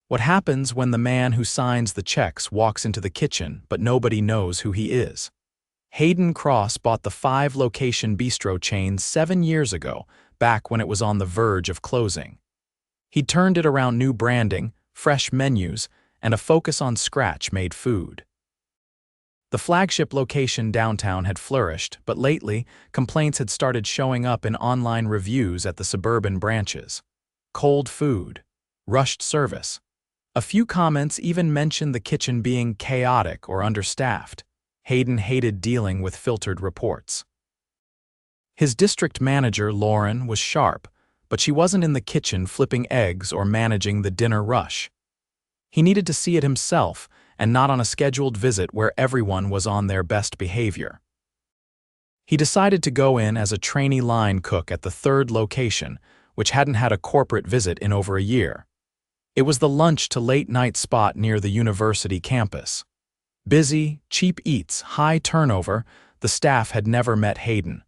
What happens when the man who signs the checks walks into the kitchen but nobody knows who he is? Hayden Cross bought the 5-location bistro chain 7 years ago, back when it was on the verge of closing. He turned it around new branding, fresh menus, and a focus on scratch-made food. The flagship location downtown had flourished, but lately, complaints had started showing up in online reviews at the suburban branches. Cold food, rushed service. A few comments even mentioned the kitchen being chaotic or understaffed. Hayden hated dealing with filtered reports. His district manager, Lauren, was sharp, but she wasn't in the kitchen flipping eggs or managing the dinner rush. He needed to see it himself, and not on a scheduled visit where everyone was on their best behavior. He decided to go in as a trainee line cook at the 3rd location, which hadn't had a corporate visit in over a year. It was the lunch to late night spot near the university campus. Busy, cheap eats, high turnover, the staff had never met Hayden.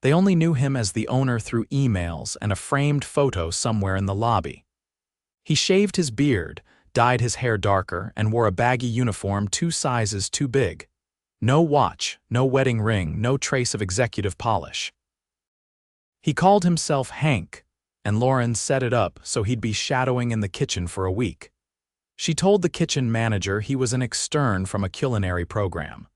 They only knew him as the owner through emails and a framed photo somewhere in the lobby. He shaved his beard, dyed his hair darker, and wore a baggy uniform 2 sizes too big. No watch, no wedding ring, no trace of executive polish. He called himself Hank, and Lauren set it up so he'd be shadowing in the kitchen for a week. She told the kitchen manager he was an extern from a culinary program.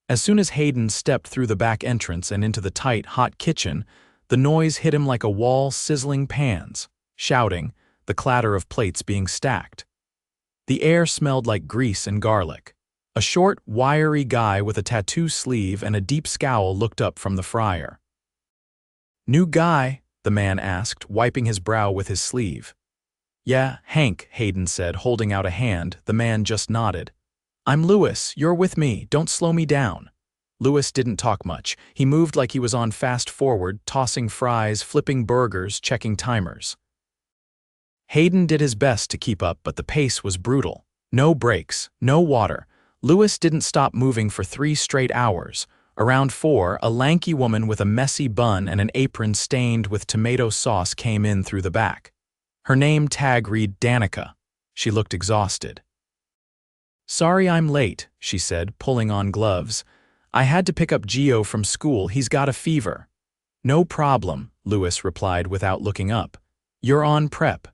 As soon as Hayden stepped through the back entrance and into the tight, hot kitchen, the noise hit him like a wall sizzling pans, shouting, the clatter of plates being stacked. The air smelled like grease and garlic. A short, wiry guy with a tattoo sleeve and a deep scowl looked up from the fryer. "New guy?" the man asked, wiping his brow with his sleeve. "Yeah, Hank," Hayden said, holding out a hand. The man just nodded. "I'm Lewis. You're with me. Don't slow me down." Lewis didn't talk much. He moved like he was on fast forward, tossing fries, flipping burgers, checking timers. Hayden did his best to keep up, but the pace was brutal. No breaks, no water. Lewis didn't stop moving for 3 straight hours. Around 4, a lanky woman with a messy bun and an apron stained with tomato sauce came in through the back. Her name tag read Danica. She looked exhausted. "Sorry I'm late," she said, pulling on gloves. "I had to pick up Gio from school. He's got a fever." "No problem," Lewis replied without looking up. "You're on prep."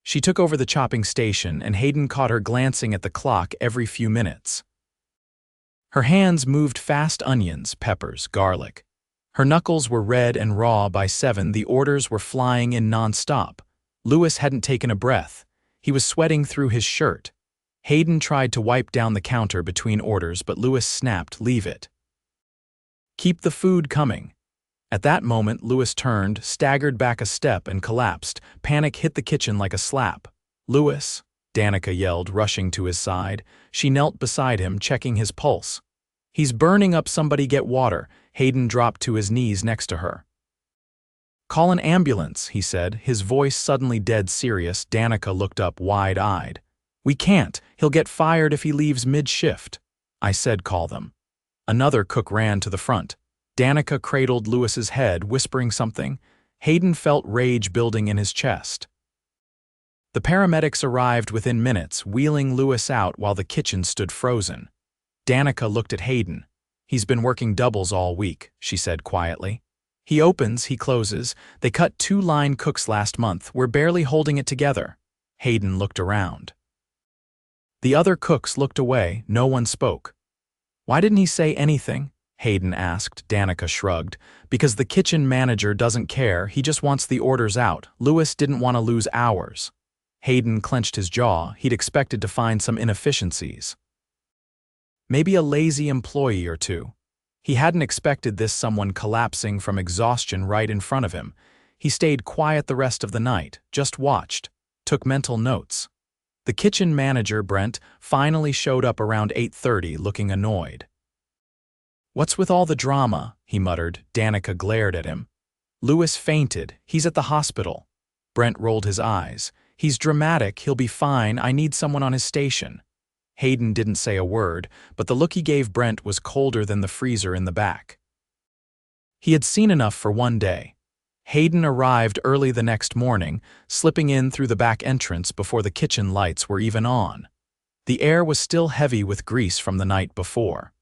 She took over the chopping station, and Hayden caught her glancing at the clock every few minutes. Her hands moved fast onions, peppers, garlic. Her knuckles were red and raw by 7. The orders were flying in nonstop. Lewis hadn't taken a breath. He was sweating through his shirt. Hayden tried to wipe down the counter between orders, but Lewis snapped, "Leave it. Keep the food coming." At that moment, Lewis turned, staggered back a step, and collapsed. Panic hit the kitchen like a slap. "Lewis," Danica yelled, rushing to his side. She knelt beside him, checking his pulse. "He's burning up, somebody get water." Hayden dropped to his knees next to her. "Call an ambulance," he said, his voice suddenly dead serious. Danica looked up wide-eyed. "We can't. He'll get fired if he leaves mid-shift." "I said call them." Another cook ran to the front. Danica cradled Lewis's head, whispering something. Hayden felt rage building in his chest. The paramedics arrived within minutes, wheeling Lewis out while the kitchen stood frozen. Danica looked at Hayden. "He's been working doubles all week," she said quietly. "He opens, he closes. They cut 2 line cooks last month. We're barely holding it together." Hayden looked around. The other cooks looked away. No one spoke. "Why didn't he say anything?" Hayden asked. Danica shrugged. "Because the kitchen manager doesn't care. He just wants the orders out. Lewis didn't want to lose hours." Hayden clenched his jaw. He'd expected to find some inefficiencies. Maybe a lazy employee or two. He hadn't expected this, someone collapsing from exhaustion right in front of him. He stayed quiet the rest of the night, just watched, took mental notes. The kitchen manager, Brent, finally showed up around 8:30, looking annoyed. "What's with all the drama?" he muttered. Danica glared at him. "Lewis fainted. He's at the hospital." Brent rolled his eyes. "He's dramatic. He'll be fine. I need someone on his station." Hayden didn't say a word, but the look he gave Brent was colder than the freezer in the back. He had seen enough for one day. Hayden arrived early the next morning, slipping in through the back entrance before the kitchen lights were even on. The air was still heavy with grease from the night before.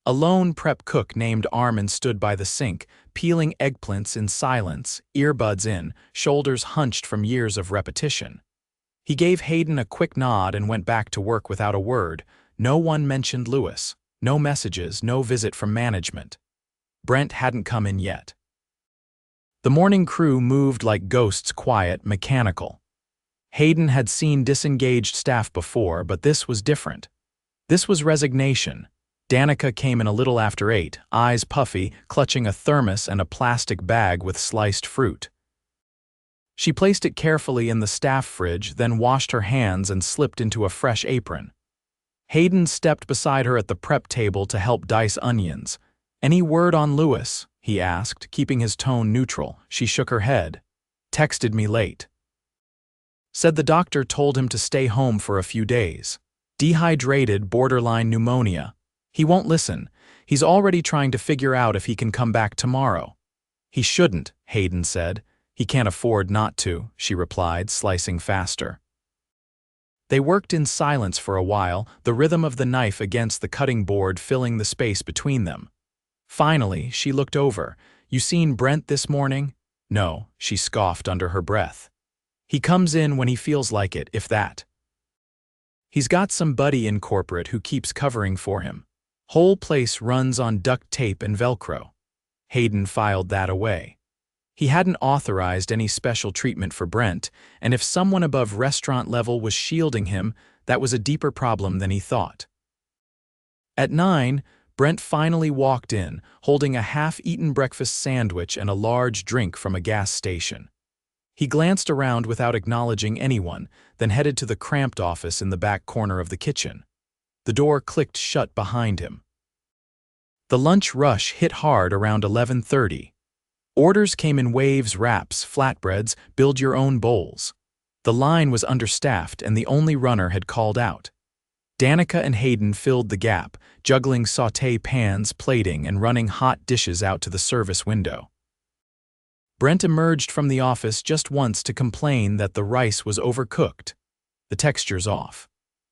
A lone prep cook named Armin stood by the sink, peeling eggplants in silence, earbuds in, shoulders hunched from years of repetition. He gave Hayden a quick nod and went back to work without a word. No one mentioned Lewis. No messages, no visit from management. Brent hadn't come in yet. The morning crew moved like ghosts, quiet, mechanical. Hayden had seen disengaged staff before, but this was different. This was resignation. Danica came in a little after 8, eyes puffy, clutching a thermos and a plastic bag with sliced fruit. She placed it carefully in the staff fridge, then washed her hands and slipped into a fresh apron. Hayden stepped beside her at the prep table to help dice onions. "Any word on Lewis?" he asked, keeping his tone neutral. She shook her head. "Texted me late. Said the doctor told him to stay home for a few days. Dehydrated, borderline pneumonia. He won't listen. He's already trying to figure out if he can come back tomorrow." "He shouldn't," Hayden said. "He can't afford not to," she replied, slicing faster. They worked in silence for a while, the rhythm of the knife against the cutting board filling the space between them. Finally, she looked over. "You seen Brent this morning?" "No," she scoffed under her breath. "He comes in when he feels like it, if that. He's got some buddy in corporate who keeps covering for him. Whole place runs on duct tape and Velcro." Hayden filed that away. He hadn't authorized any special treatment for Brent, and if someone above restaurant level was shielding him, that was a deeper problem than he thought. At 9, Brent finally walked in, holding a half-eaten breakfast sandwich and a large drink from a gas station. He glanced around without acknowledging anyone, then headed to the cramped office in the back corner of the kitchen. The door clicked shut behind him. The lunch rush hit hard around 11:30. Orders came in waves, wraps, flatbreads, build your own bowls. The line was understaffed and the only runner had called out. Danica and Hayden filled the gap, juggling sauté pans, plating, and running hot dishes out to the service window. Brent emerged from the office just once to complain that the rice was overcooked. "The texture's off.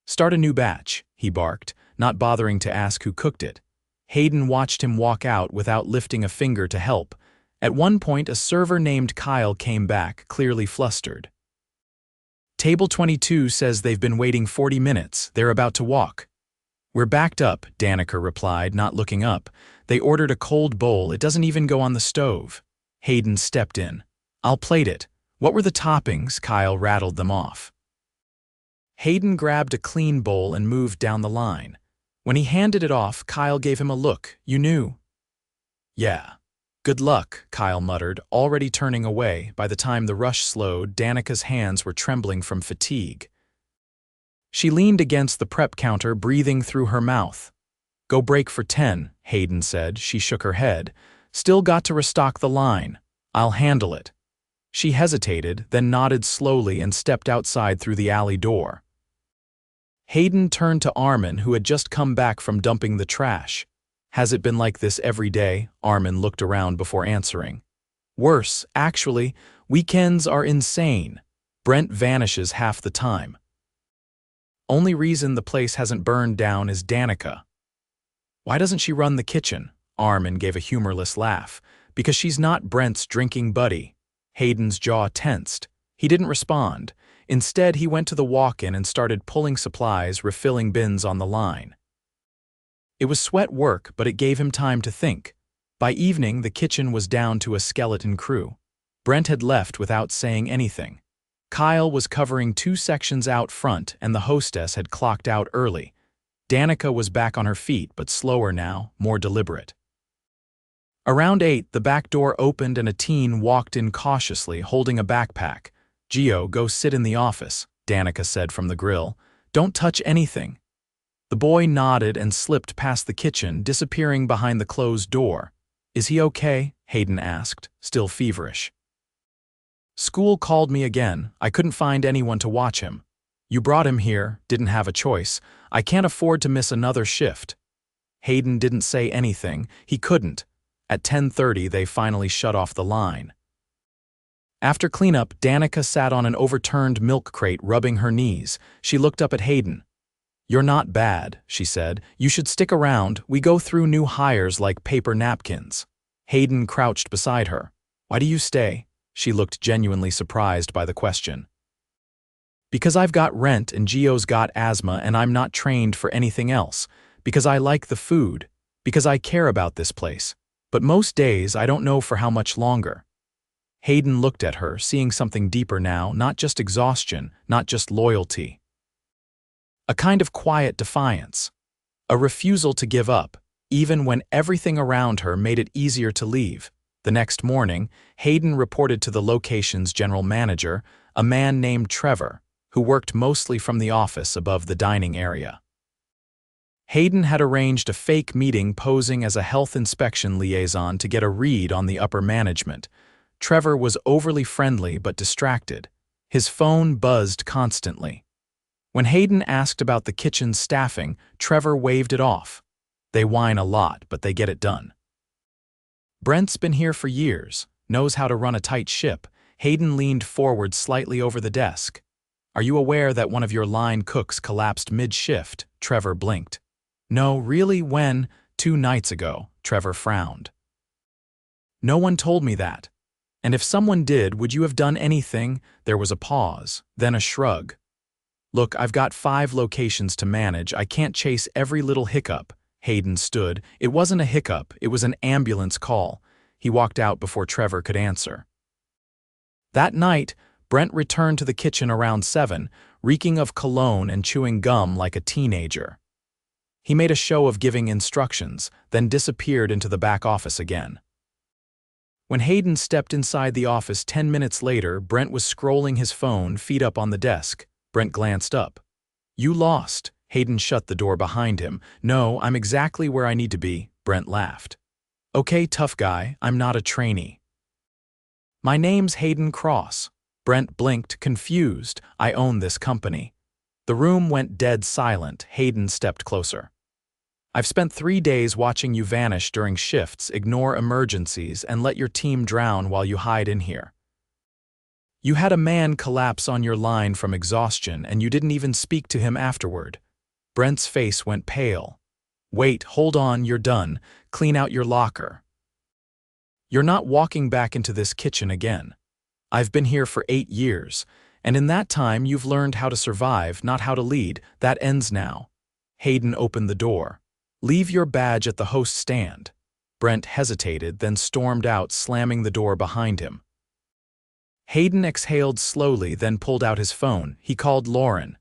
Start a new batch," he barked, not bothering to ask who cooked it. Hayden watched him walk out without lifting a finger to help. At one point, a server named Kyle came back, clearly flustered. "Table 22 says they've been waiting 40 minutes. They're about to walk." "We're backed up," Danica replied, not looking up. "They ordered a cold bowl. It doesn't even go on the stove." Hayden stepped in. "I'll plate it. What were the toppings?" Kyle rattled them off. Hayden grabbed a clean bowl and moved down the line. When he handed it off, Kyle gave him a look. "You knew?" "Yeah. Good luck," Kyle muttered, already turning away. By the time the rush slowed, Danica's hands were trembling from fatigue. She leaned against the prep counter, breathing through her mouth. "Go break for 10, Hayden said. She shook her head. "Still got to restock the line. I'll handle it." She hesitated, then nodded slowly and stepped outside through the alley door. Hayden turned to Armin, who had just come back from dumping the trash. "Has it been like this every day?" Armin looked around before answering. "Worse, actually. Weekends are insane. Brent vanishes half the time. Only reason the place hasn't burned down is Danica." "Why doesn't she run the kitchen?" Armin gave a humorless laugh. "Because she's not Brent's drinking buddy." Hayden's jaw tensed. He didn't respond. Instead, he went to the walk-in and started pulling supplies, refilling bins on the line. It was sweat work, but it gave him time to think. By evening, the kitchen was down to a skeleton crew. Brent had left without saying anything. Kyle was covering 2 sections out front, and the hostess had clocked out early. Danica was back on her feet, but slower now, more deliberate. Around 8, the back door opened and a teen walked in cautiously, holding a backpack. "Gio, go sit in the office," Danica said from the grill. "Don't touch anything." The boy nodded and slipped past the kitchen, disappearing behind the closed door. "Is he okay?" Hayden asked, still feverish. "School called me again. I couldn't find anyone to watch him. You brought him here, didn't have a choice. I can't afford to miss another shift." Hayden didn't say anything. He couldn't. At 10:30, they finally shut off the line. After cleanup, Danica sat on an overturned milk crate rubbing her knees. She looked up at Hayden. "You're not bad," she said. "You should stick around. We go through new hires like paper napkins." Hayden crouched beside her. "Why do you stay?" She looked genuinely surprised by the question. "Because I've got rent and Gio's got asthma and I'm not trained for anything else. Because I like the food. Because I care about this place. But most days I don't know for how much longer." Hayden looked at her, seeing something deeper now, not just exhaustion, not just loyalty. A kind of quiet defiance. A refusal to give up, even when everything around her made it easier to leave. The next morning, Hayden reported to the location's general manager, a man named Trevor, who worked mostly from the office above the dining area. Hayden had arranged a fake meeting posing as a health inspection liaison to get a read on the upper management. Trevor was overly friendly but distracted. His phone buzzed constantly. When Hayden asked about the kitchen's staffing, Trevor waved it off. They whine a lot, but they get it done. "Brent's been here for years, knows how to run a tight ship." Hayden leaned forward slightly over the desk. "Are you aware that one of your line cooks collapsed mid-shift?" Trevor blinked. "No, really, when?" "2 nights ago," Trevor frowned. "No one told me that. And if someone did, would you have done anything?" There was a pause, then a shrug. "Look, I've got 5 locations to manage. I can't chase every little hiccup." Hayden stood. It wasn't a hiccup, it was an ambulance call. He walked out before Trevor could answer. That night, Brent returned to the kitchen around 7, reeking of cologne and chewing gum like a teenager. He made a show of giving instructions, then disappeared into the back office again. When Hayden stepped inside the office 10 minutes later, Brent was scrolling his phone, feet up on the desk. Brent glanced up. "You lost." Hayden shut the door behind him. "No, I'm exactly where I need to be," Brent laughed. "Okay, tough guy, I'm not a trainee." "My name's Hayden Cross." Brent blinked, confused. "I own this company." The room went dead silent. Hayden stepped closer. "I've spent 3 days watching you vanish during shifts, ignore emergencies, and let your team drown while you hide in here. You had a man collapse on your line from exhaustion, and you didn't even speak to him afterward." Brent's face went pale. "Wait, hold on, you're done. Clean out your locker. You're not walking back into this kitchen again. I've been here for 8 years, and in that time you've learned how to survive, not how to lead. That ends now." Hayden opened the door. "Leave your badge at the host stand." Brent hesitated, then stormed out, slamming the door behind him. Hayden exhaled slowly, then pulled out his phone. He called Lauren.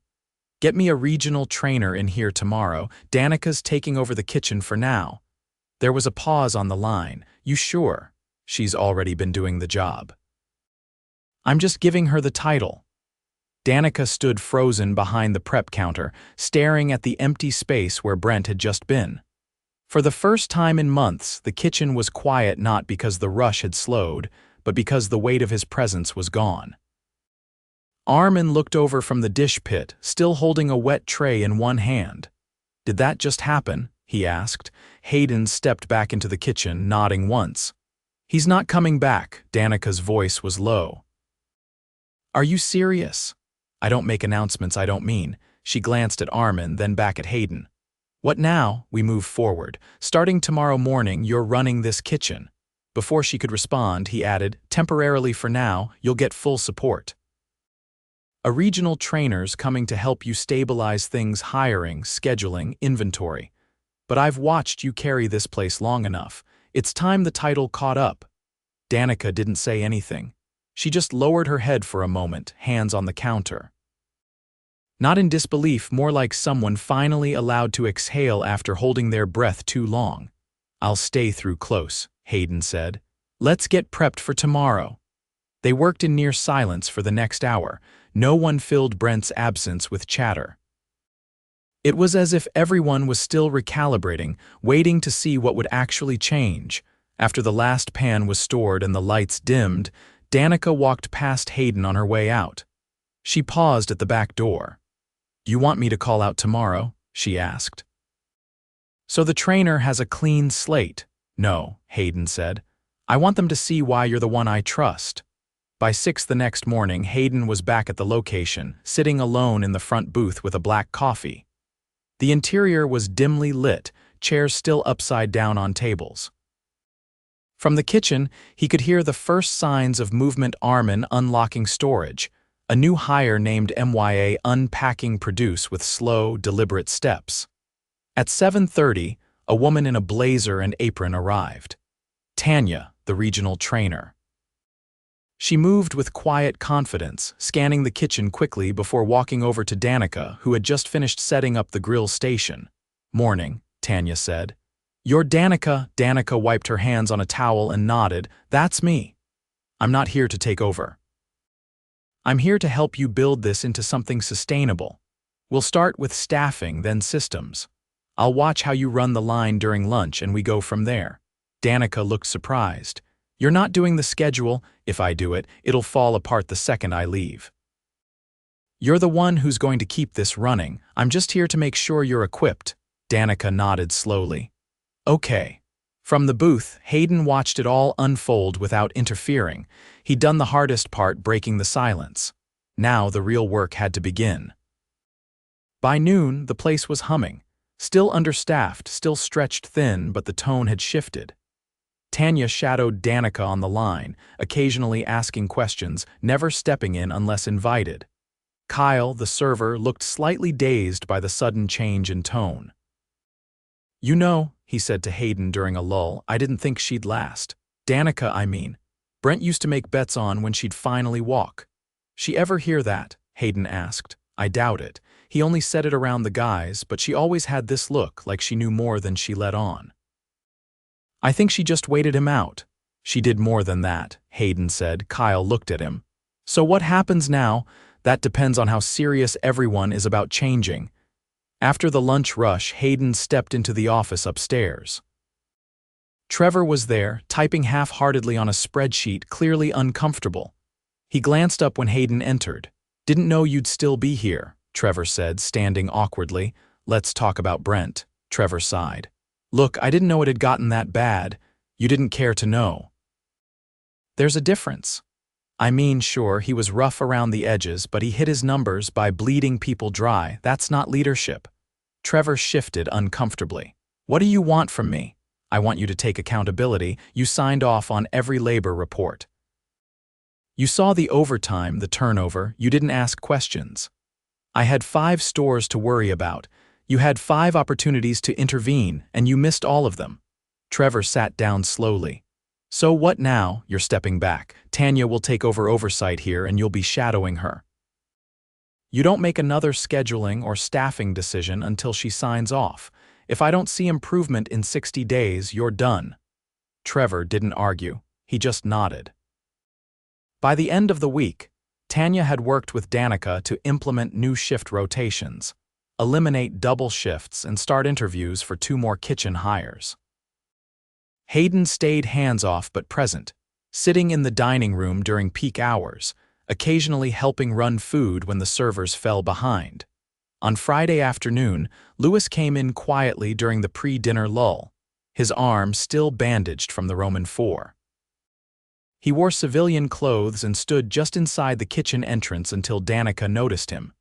"Get me a regional trainer in here tomorrow. Danica's taking over the kitchen for now." There was a pause on the line. "You sure? She's already been doing the job." "I'm just giving her the title." Danica stood frozen behind the prep counter, staring at the empty space where Brent had just been. For the first time in months, the kitchen was quiet, not because the rush had slowed, but because the weight of his presence was gone. Armin looked over from the dish pit, still holding a wet tray in one hand. "Did that just happen?" he asked. Hayden stepped back into the kitchen, nodding once. "He's not coming back." Danica's voice was low. "Are you serious?" "I don't make announcements I don't mean." She glanced at Armin, then back at Hayden. "What now?" "We move forward. Starting tomorrow morning, you're running this kitchen." Before she could respond, he added, "Temporarily for now, you'll get full support. A regional trainer's coming to help you stabilize things, hiring, scheduling, inventory. But I've watched you carry this place long enough. It's time the title caught up." Danica didn't say anything. She just lowered her head for a moment, hands on the counter. Not in disbelief, more like someone finally allowed to exhale after holding their breath too long. "I'll stay through close," Hayden said. "Let's get prepped for tomorrow." They worked in near silence for the next hour. No one filled Brent's absence with chatter. It was as if everyone was still recalibrating, waiting to see what would actually change. After the last pan was stored and the lights dimmed, Danica walked past Hayden on her way out. She paused at the back door. "You want me to call out tomorrow?" she asked. "So the trainer has a clean slate." No, Hayden said. I want them to see why you're the one I trust. By 6 the next morning, Hayden was back at the location, sitting alone in the front booth with a black coffee. The interior was dimly lit, chairs still upside down on tables. From the kitchen, he could hear the first signs of movement. Armin unlocking storage, a new hire named MYA unpacking produce with slow, deliberate steps. At 7:30, a woman in a blazer and apron arrived. Tanya, the regional trainer. She moved with quiet confidence, scanning the kitchen quickly before walking over to Danica, who had just finished setting up the grill station. "Morning," Tanya said. "You're Danica." Danica wiped her hands on a towel and nodded. "That's me. I'm not here to take over. I'm here to help you build this into something sustainable. We'll start with staffing, then systems. I'll watch how you run the line during lunch and we go from there." Danica looked surprised. "You're not doing the schedule. If I do it, it'll fall apart the second I leave. You're the one who's going to keep this running. I'm just here to make sure you're equipped." Danica nodded slowly. "Okay." From the booth, Hayden watched it all unfold without interfering. He'd done the hardest part, breaking the silence. Now the real work had to begin. By noon, the place was humming. Still understaffed, still stretched thin, but the tone had shifted. Tanya shadowed Danica on the line, occasionally asking questions, never stepping in unless invited. Kyle, the server, looked slightly dazed by the sudden change in tone. "You know," he said to Hayden during a lull, "I didn't think she'd last. Danica, I mean. Brent used to make bets on when she'd finally walk." "She ever hear that?" Hayden asked. "I doubt it. He only said it around the guys, but she always had this look, like she knew more than she let on." "I think she just waited him out." "She did more than that," Hayden said. Kyle looked at him. "So what happens now? That depends on how serious everyone is about changing." After the lunch rush, Hayden stepped into the office upstairs. Trevor was there, typing half-heartedly on a spreadsheet, clearly uncomfortable. He glanced up when Hayden entered. "Didn't know you'd still be here," Trevor said, standing awkwardly. "Let's talk about Brent." Trevor sighed. "Look, I didn't know it had gotten that bad. You didn't care to know." "There's a difference. I mean, sure, he was rough around the edges, but he hit his numbers by bleeding people dry. That's not leadership." Trevor shifted uncomfortably. "What do you want from me?" "I want you to take accountability. You signed off on every labor report. You saw the overtime, the turnover. You didn't ask questions. I had 5 stores to worry about. You had 5 opportunities to intervene, and you missed all of them." Trevor sat down slowly. "So what now?" "You're stepping back. Tanya will take over oversight here, and you'll be shadowing her. You don't make another scheduling or staffing decision until she signs off. If I don't see improvement in 60 days, you're done." Trevor didn't argue. He just nodded. By the end of the week, Tanya had worked with Danica to implement new shift rotations, eliminate double shifts, and start interviews for 2 more kitchen hires. Hayden stayed hands-off but present, sitting in the dining room during peak hours, occasionally helping run food when the servers fell behind. On Friday afternoon, Lewis came in quietly during the pre-dinner lull, his arm still bandaged from the Roman 4. He wore civilian clothes and stood just inside the kitchen entrance until Danica noticed him.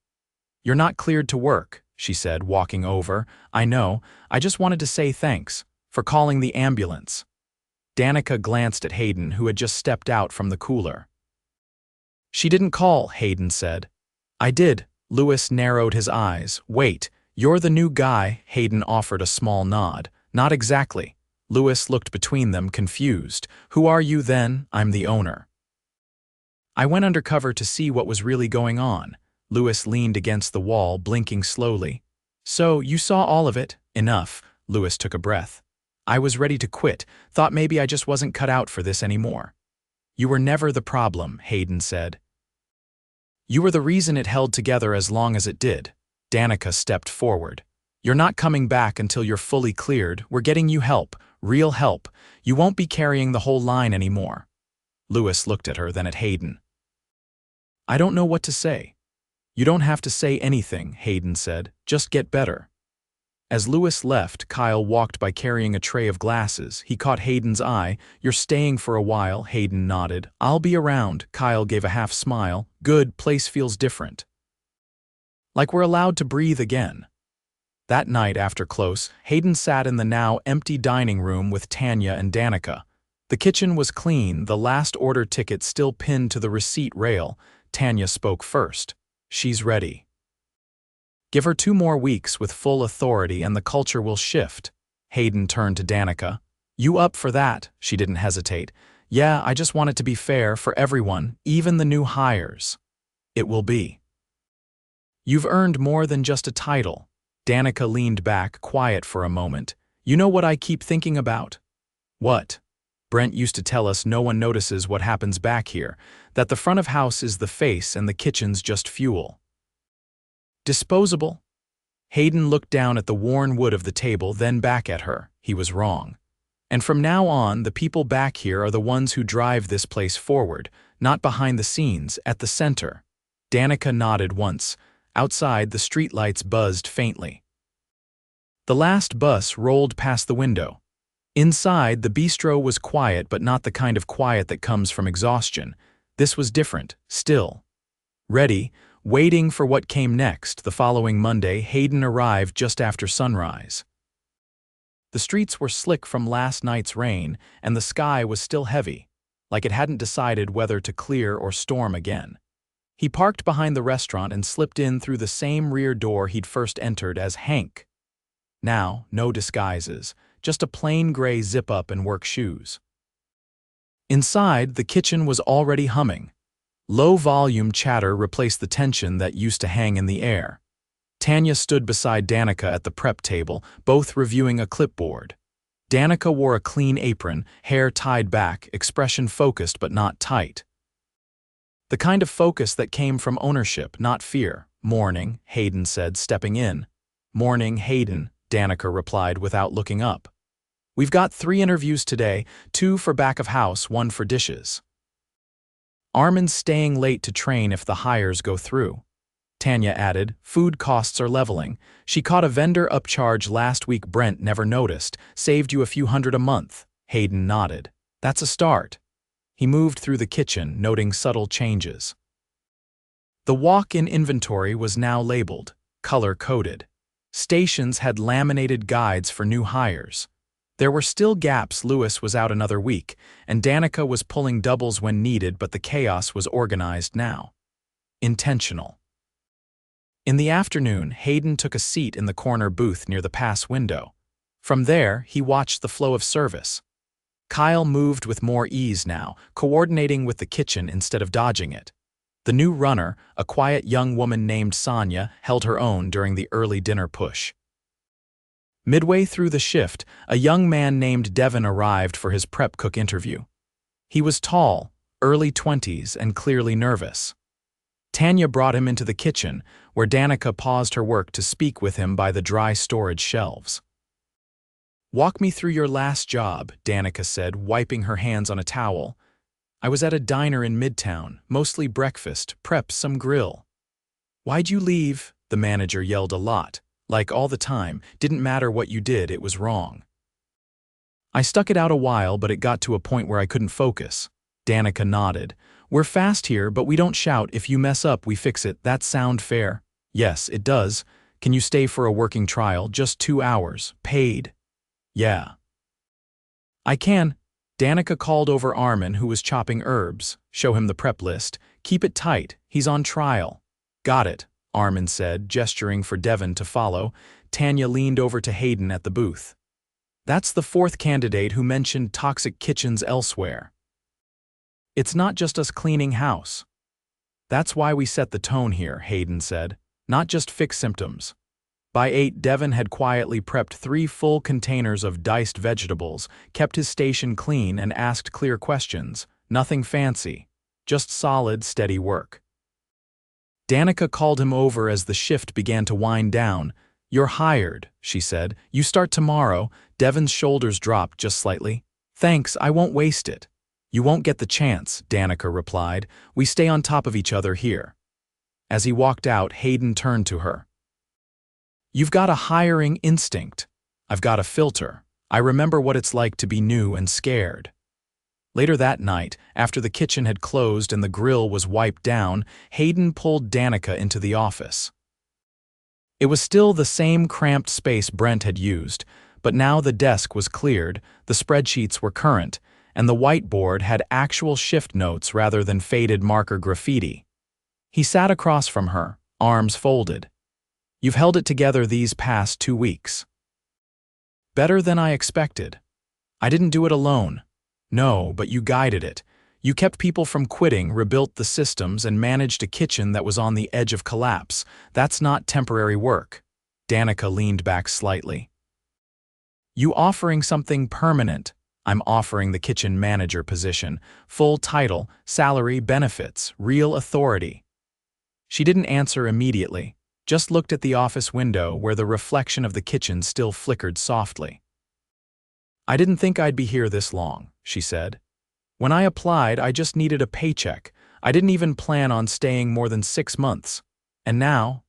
"You're not cleared to work," she said, walking over. "I know. I just wanted to say thanks for calling the ambulance." Danica glanced at Hayden, who had just stepped out from the cooler. "She didn't call," Hayden said. "I did." Lewis narrowed his eyes. "Wait, you're the new guy?" Hayden offered a small nod. "Not exactly." Lewis looked between them, confused. "Who are you then?" "I'm the owner. I went undercover to see what was really going on." Lewis leaned against the wall, blinking slowly. "So, you saw all of it?" "Enough." Lewis took a breath. "I was ready to quit, thought maybe I just wasn't cut out for this anymore." "You were never the problem," Hayden said. "You were the reason it held together as long as it did." Danica stepped forward. "You're not coming back until you're fully cleared. We're getting you help, real help. You won't be carrying the whole line anymore." Lewis looked at her, then at Hayden. "I don't know what to say." "You don't have to say anything," Hayden said. "Just get better." As Lewis left, Kyle walked by carrying a tray of glasses. He caught Hayden's eye. "You're staying for a while," Hayden nodded. "I'll be around." Kyle gave a half smile. "Good, place feels different. Like we're allowed to breathe again." That night after close, Hayden sat in the now empty dining room with Tanya and Danica. The kitchen was clean, the last order ticket still pinned to the receipt rail. Tanya spoke first. "She's ready. Give her 2 more weeks with full authority and the culture will shift." Hayden turned to Danica. "You up for that?" She didn't hesitate. "Yeah, I just want it to be fair for everyone, even the new hires." "It will be. You've earned more than just a title." Danica leaned back, quiet for a moment. "You know what I keep thinking about?" "What?" "Brent used to tell us no one notices what happens back here, that the front of house is the face and the kitchen's just fuel." "Disposable?" Hayden looked down at the worn wood of the table, then back at her. He was wrong. "And from now on, the people back here are the ones who drive this place forward, not behind the scenes, at the center." Danica nodded once. Outside, the streetlights buzzed faintly. The last bus rolled past the window. Inside, the bistro was quiet, but not the kind of quiet that comes from exhaustion. This was different, still. Ready, waiting for what came next. The following Monday, Hayden arrived just after sunrise. The streets were slick from last night's rain, and the sky was still heavy, like it hadn't decided whether to clear or storm again. He parked behind the restaurant and slipped in through the same rear door he'd first entered as Hank. Now, no disguises, just a plain gray zip-up and work shoes. Inside, the kitchen was already humming. Low-volume chatter replaced the tension that used to hang in the air. Tanya stood beside Danica at the prep table, both reviewing a clipboard. Danica wore a clean apron, hair tied back, expression focused but not tight. The kind of focus that came from ownership, not fear. "Morning," Hayden said, stepping in. "Morning, Hayden," Danica replied without looking up. "We've got 3 interviews today, 2 for back of house, 1 for dishes. Armin's staying late to train if the hires go through." Tanya added, "Food costs are leveling. She caught a vendor upcharge last week Brent never noticed, saved you a few hundred a month." Hayden nodded. "That's a start." He moved through the kitchen, noting subtle changes. The walk-in inventory was now labeled, color-coded. Stations had laminated guides for new hires. There were still gaps. Lewis was out another week, and Danica was pulling doubles when needed, but the chaos was organized now. Intentional. In the afternoon, Hayden took a seat in the corner booth near the pass window. From there, he watched the flow of service. Kyle moved with more ease now, coordinating with the kitchen instead of dodging it. The new runner, a quiet young woman named Sonia, held her own during the early dinner push. Midway through the shift, a young man named Devin arrived for his prep cook interview. He was tall, early 20s, and clearly nervous. Tanya brought him into the kitchen, where Danica paused her work to speak with him by the dry storage shelves. "Walk me through your last job," Danica said, wiping her hands on a towel. "I was at a diner in Midtown, mostly breakfast, prep, some grill." "Why'd you leave?" The manager yelled a lot. Like all the time, didn't matter what you did, it was wrong. "I stuck it out a while, but it got to a point where I couldn't focus." Danica nodded. "We're fast here, but we don't shout. If you mess up, we fix it. That sound fair?" "Yes, it does. Can you stay for a working trial? Just 2 hours. Paid." "Yeah." "I can." Danica called over Armin, who was chopping herbs. "Show him the prep list. Keep it tight. He's on trial." "Got it," Armin said, gesturing for Devin to follow. Tanya leaned over to Hayden at the booth. "That's the 4th candidate who mentioned toxic kitchens elsewhere. It's not just us cleaning house. That's why we set the tone here," Hayden said. "Not just fix symptoms." By 8, Devin had quietly prepped 3 full containers of diced vegetables, kept his station clean, and asked clear questions. Nothing fancy, just solid, steady work. Danica called him over as the shift began to wind down. "You're hired," she said. "You start tomorrow." Devin's shoulders dropped just slightly. "Thanks, I won't waste it." "You won't get the chance," Danica replied. "We stay on top of each other here." As he walked out, Hayden turned to her. You've got a hiring instinct. I've got a filter. I remember what it's like to be new and scared. Later that night, after the kitchen had closed and the grill was wiped down, Hayden pulled Danica into the office. It was still the same cramped space Brent had used, but now the desk was cleared, the spreadsheets were current, and the whiteboard had actual shift notes rather than faded marker graffiti. He sat across from her, arms folded. You've held it together these past 2 weeks. Better than I expected. I didn't do it alone. No, but you guided it. You kept people from quitting, rebuilt the systems, and managed a kitchen that was on the edge of collapse. That's not temporary work. Danica leaned back slightly. You offering something permanent. I'm offering the kitchen manager position. Full title, salary, benefits, real authority. She didn't answer immediately, just looked at the office window where the reflection of the kitchen still flickered softly. I didn't think I'd be here this long, she said. When I applied, I just needed a paycheck. I didn't even plan on staying more than 6 months. And now,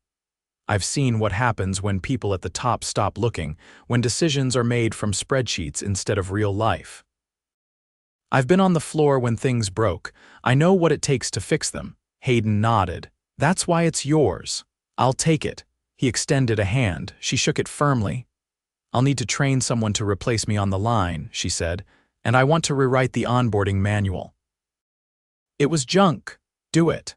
I've seen what happens when people at the top stop looking, when decisions are made from spreadsheets instead of real life. I've been on the floor when things broke. I know what it takes to fix them. Hayden nodded. That's why it's yours. I'll take it. He extended a hand. She shook it firmly. I'll need to train someone to replace me on the line, she said, and I want to rewrite the onboarding manual. It was junk. Do it.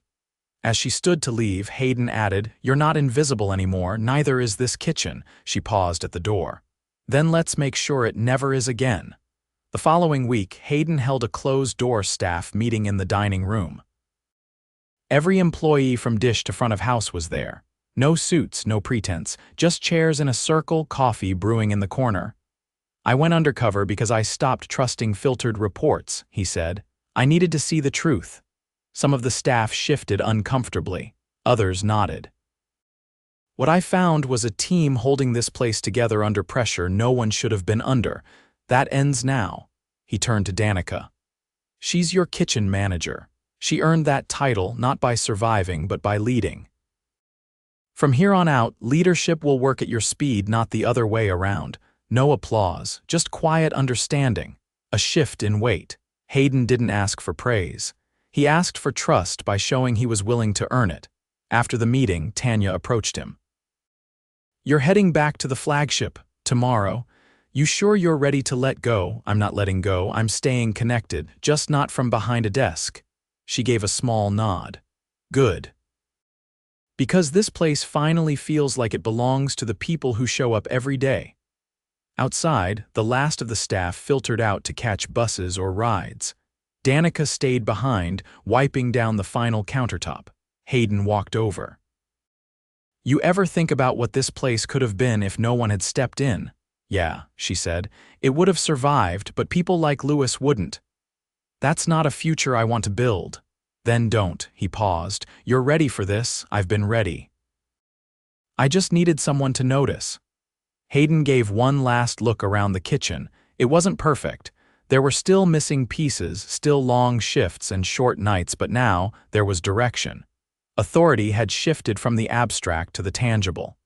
As she stood to leave, Hayden added, You're not invisible anymore, neither is this kitchen. She paused at the door. Then let's make sure it never is again. The following week, Hayden held a closed-door staff meeting in the dining room. Every employee from dish to front of house was there. No suits, no pretense, just chairs in a circle, coffee brewing in the corner. I went undercover because I stopped trusting filtered reports, he said. I needed to see the truth. Some of the staff shifted uncomfortably. Others nodded. What I found was a team holding this place together under pressure no one should have been under. That ends now. He turned to Danica. She's your kitchen manager. She earned that title not by surviving but by leading. From here on out, leadership will work at your speed, not the other way around. No applause, just quiet understanding. A shift in weight. Hayden didn't ask for praise. He asked for trust by showing he was willing to earn it. After the meeting, Tanya approached him. You're heading back to the flagship tomorrow. You sure you're ready to let go? I'm not letting go. I'm staying connected, just not from behind a desk. She gave a small nod. Good. Because this place finally feels like it belongs to the people who show up every day. Outside, the last of the staff filtered out to catch buses or rides. Danica stayed behind, wiping down the final countertop. Hayden walked over. You ever think about what this place could have been if no one had stepped in? Yeah, she said. It would have survived, but people like Lewis wouldn't. That's not a future I want to build. Then don't, he paused. You're ready for this. I've been ready. I just needed someone to notice. Hayden gave one last look around the kitchen. It wasn't perfect. There were still missing pieces, still long shifts and short nights, but now there was direction. Authority had shifted from the abstract to the tangible.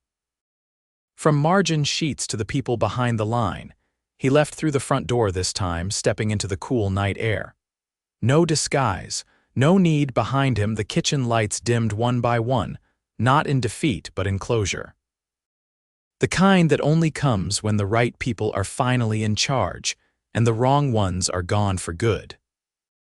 From margin sheets to the people behind the line. He left through the front door this time, stepping into the cool night air. No disguise. No need behind him. The kitchen lights dimmed one by one, not in defeat but in closure. The kind that only comes when the right people are finally in charge and the wrong ones are gone for good.